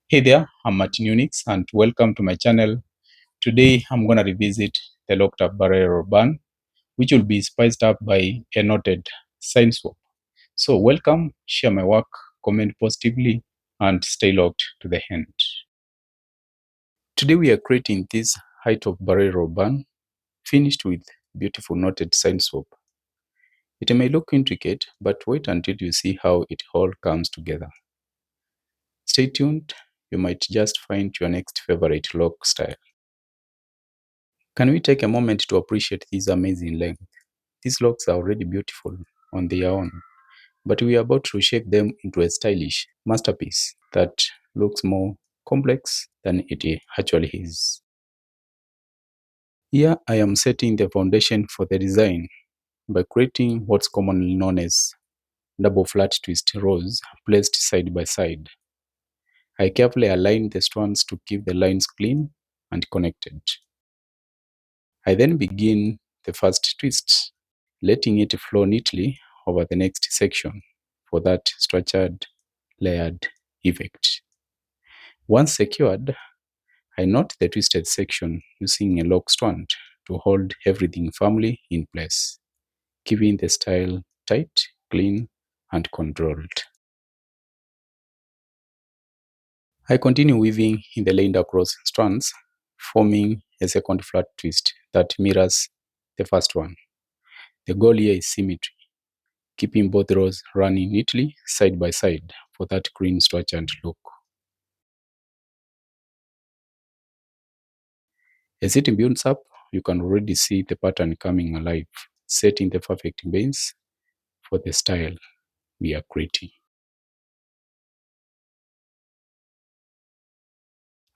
Hey there, I'm Martin Unix and welcome to my channel. Today I'm going to revisit the Locs Hub barrel bun, which will be spiced up by a noted sign swap. So welcome, share my work, comment positively, and stay locked to the end. Today we are creating this height of barrel bun, finished with beautiful noted sign swap. It may look intricate, but wait until you see how it all comes together. Stay tuned, you might just find your next favorite lock style. Can we take a moment to appreciate this amazing length? These locks are already beautiful on their own, but we are about to shape them into a stylish masterpiece that looks more complex than it actually is. Here I am setting the foundation for the design by creating what's commonly known as double flat twist rows placed side by side. I carefully align the strands to keep the lines clean and connected. I then begin the first twist, letting it flow neatly over the next section for that structured, layered effect. Once secured, I knot the twisted section using a lock strand to hold everything firmly in place, keeping the style tight, clean, and controlled. I continue weaving in the laid across strands, forming a second flat twist that mirrors the first one. The goal here is symmetry, keeping both rows running neatly side by side for that clean structured look. As it builds up, you can already see the pattern coming alive, setting the perfect base for the style we are creating.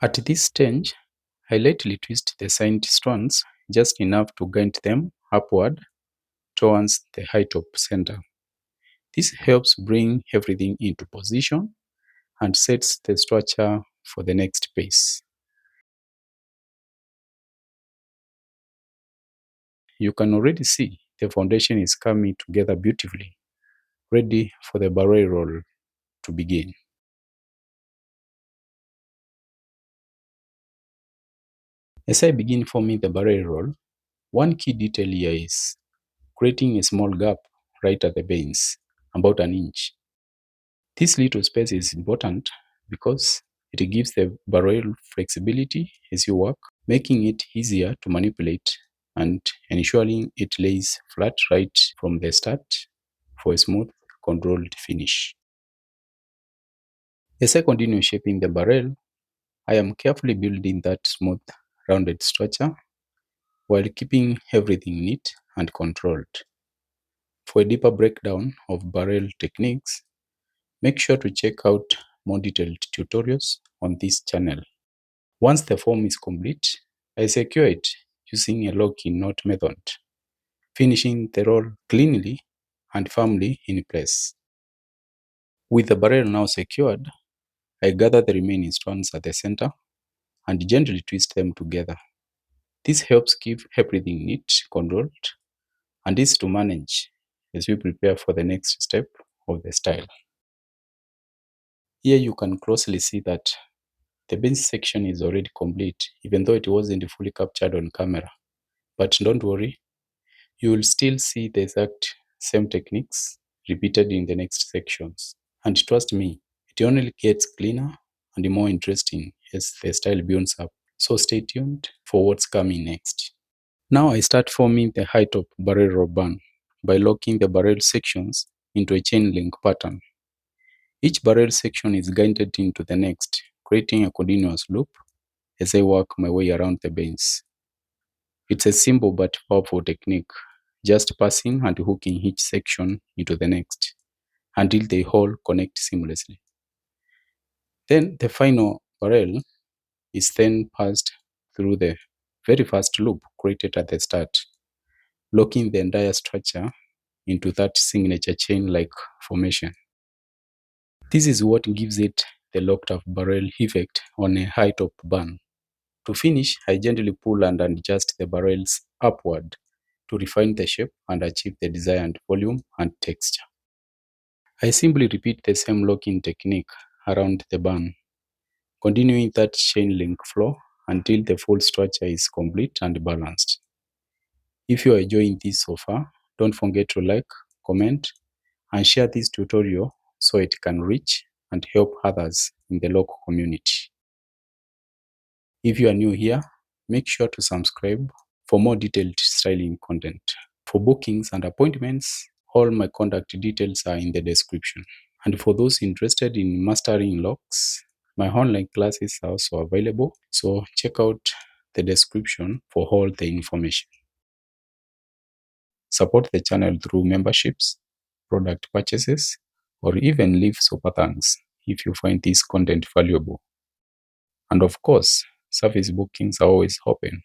At this stage, I lightly twist the side strands just enough to guide them upward towards the high top center. This helps bring everything into position and sets the structure for the next phase. You can already see the foundation is coming together beautifully, ready for the barrel roll to begin. As I begin forming the barrel roll, one key detail here is creating a small gap right at the base, about an inch. This little space is important because it gives the barrel flexibility as you work, making it easier to manipulate and ensuring it lays flat right from the start for a smooth, controlled finish. As I continue shaping the barrel, I am carefully building that smooth, rounded structure while keeping everything neat and controlled. For a deeper breakdown of barrel techniques, make sure to check out more detailed tutorials on this channel. Once the form is complete, I secure it using a lock-in knot method, finishing the roll cleanly and firmly in place. With the barrel now secured, I gather the remaining strands at the center and gently twist them together. This helps keep everything neat, controlled, and easy to manage as we prepare for the next step of the style. Here you can closely see that the base section is already complete, even though it wasn't fully captured on camera. But don't worry, you will still see the exact same techniques repeated in the next sections. And trust me, it only gets cleaner and more interesting as the style builds up. So stay tuned for what's coming next. Now I start forming the high top barrel bun by locking the barrel sections into a chain link pattern. Each barrel section is guided into the next, creating a continuous loop as I work my way around the base. It's a simple but powerful technique, just passing and hooking each section into the next until they all connect seamlessly. Then the final barrel is then passed through the very first loop created at the start, locking the entire structure into that signature chain-like formation. This is what gives it the locked up barrel effect on a high top bun. To finish, I gently pull and adjust the barrels upward to refine the shape and achieve the desired volume and texture. I simply repeat the same locking technique around the bun, continuing that chain link flow until the full structure is complete and balanced. If you are enjoying this so far, don't forget to like, comment, and share this tutorial so it can reach and help others in the local community. If you are new here, make sure to subscribe for more detailed styling content. For bookings and appointments, all my contact details are in the description. And for those interested in mastering locks, my online classes are also available, so check out the description for all the information. Support the channel through memberships, product purchases, or even leave super thanks if you find this content valuable. And of course, service bookings are always open.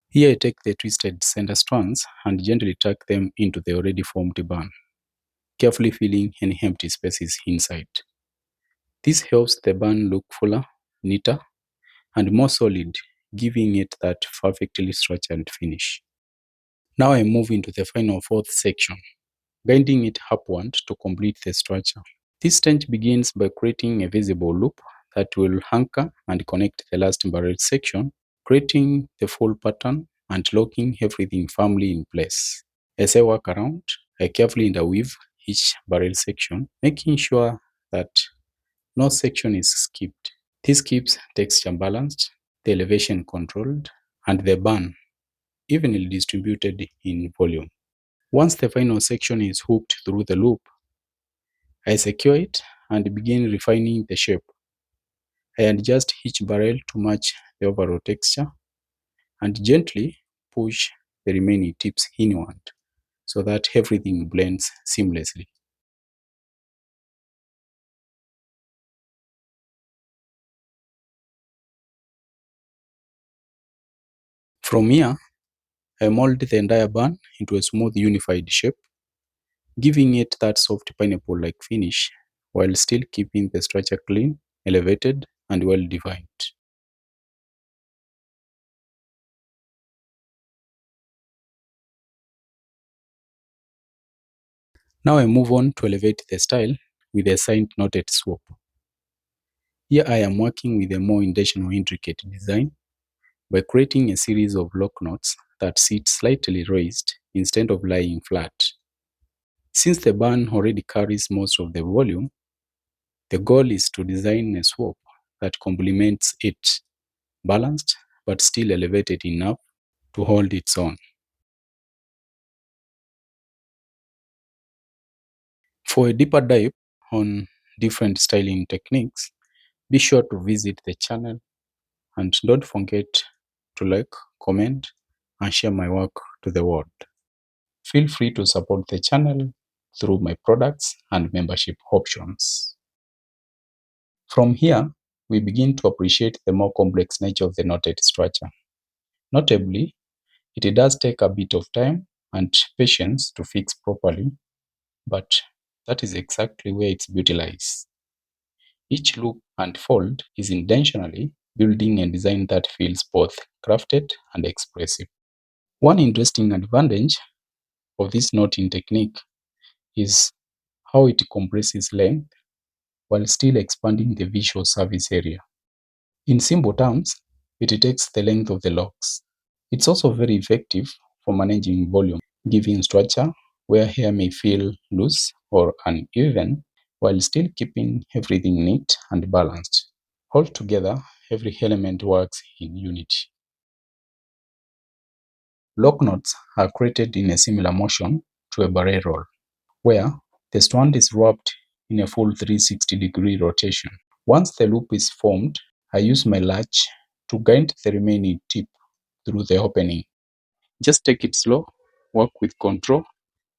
Here I take the twisted center strands and gently tuck them into the already formed bun, carefully filling any empty spaces inside. This helps the bun look fuller, neater, and more solid, giving it that perfectly structured finish. Now I move into the final fourth section, bending it upward to complete the structure. This stage begins by creating a visible loop that will anchor and connect the last barrel section, creating the full pattern and locking everything firmly in place. As I work around, I carefully interweave each barrel section, making sure that no section is skipped. This keeps texture balanced, the elevation controlled, and the bun evenly distributed in volume. Once the final section is hooked through the loop, I secure it and begin refining the shape. I adjust each barrel to match the overall texture and gently push the remaining tips inward so that everything blends seamlessly. From here, I mold the entire bun into a smooth unified shape, giving it that soft pineapple-like finish while still keeping the structure clean, elevated, and well defined. Now I move on to elevate the style with a side knotted swoop. Here I am working with a more intentional intricate design by creating a series of lock knots that sit slightly raised instead of lying flat. Since the bun already carries most of the volume, the goal is to design a swoop that complements it, balanced but still elevated enough to hold its own. For a deeper dive on different styling techniques, be sure to visit the channel and don't forget to like, comment, and share my work to the world. Feel free to support the channel through my products and membership options. From here, we begin to appreciate the more complex nature of the knotted structure. Notably, it does take a bit of time and patience to fix properly, but that is exactly where its beauty lies. Each loop and fold is intentionally building a design that feels both crafted and expressive. One interesting advantage of this knotting technique is how it compresses length while still expanding the visual surface area. In simple terms, it takes the length of the locks. It's also very effective for managing volume, giving structure where hair may feel loose or uneven while still keeping everything neat and balanced. Altogether, every element works in unity. Lock knots are created in a similar motion to a barrel roll, where the strand is wrapped in a full 360-degree rotation. Once the loop is formed, I use my latch to guide the remaining tip through the opening. Just take it slow, work with control,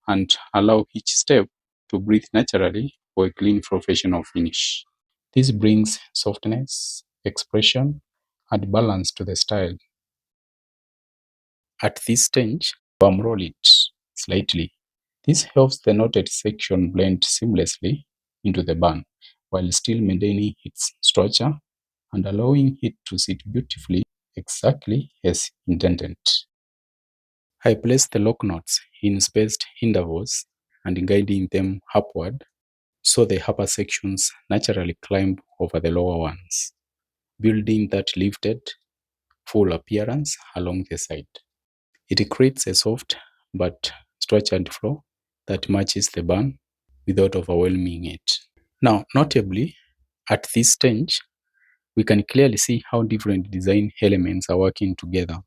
and allow each step to breathe naturally for a clean professional finish. This brings softness, expression, and balance to the style. At this stage, palm roll it slightly. This helps the knotted section blend seamlessly into the bun while still maintaining its structure and allowing it to sit beautifully exactly as intended. I place the lock knots in spaced intervals and guiding them upward so the upper sections naturally climb over the lower ones, building that lifted, full appearance along the side. It creates a soft but structured flow that matches the bun without overwhelming it. Now, notably, at this stage, we can clearly see how different design elements are working together.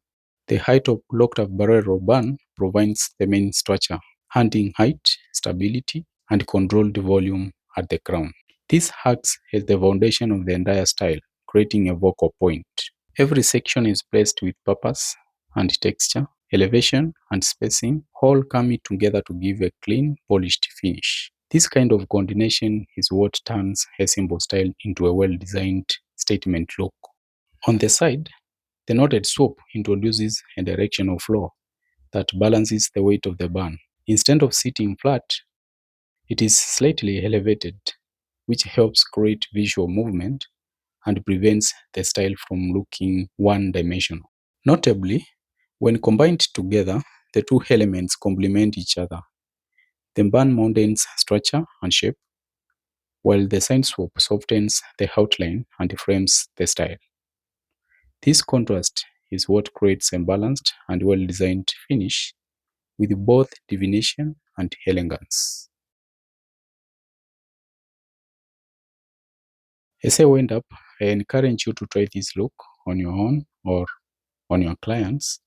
The height of locked up barrel bun provides the main structure, handing height, stability, and controlled volume at the crown. This acts as the foundation of the entire style, creating a focal point. Every section is placed with purpose and texture, elevation and spacing, all coming together to give a clean, polished finish. This kind of coordination is what turns a simple style into a well-designed statement look. On the side, the knotted swoop introduces a directional flow that balances the weight of the bun. Instead of sitting flat, it is slightly elevated, which helps create visual movement and prevents the style from looking one-dimensional. Notably, when combined together, the two elements complement each other. The bun maintains structure and shape, while the side swoop softens the outline and frames the style. This contrast is what creates a balanced and well-designed finish with both definition and elegance. As I wind up, I encourage you to try this look on your own or on your clients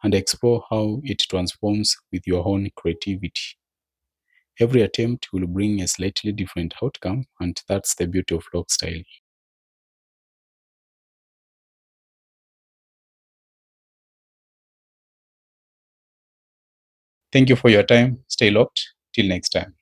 and explore how it transforms with your own creativity. Every attempt will bring a slightly different outcome, and that's the beauty of lock style. Thank you for your time. Stay locked. Till next time.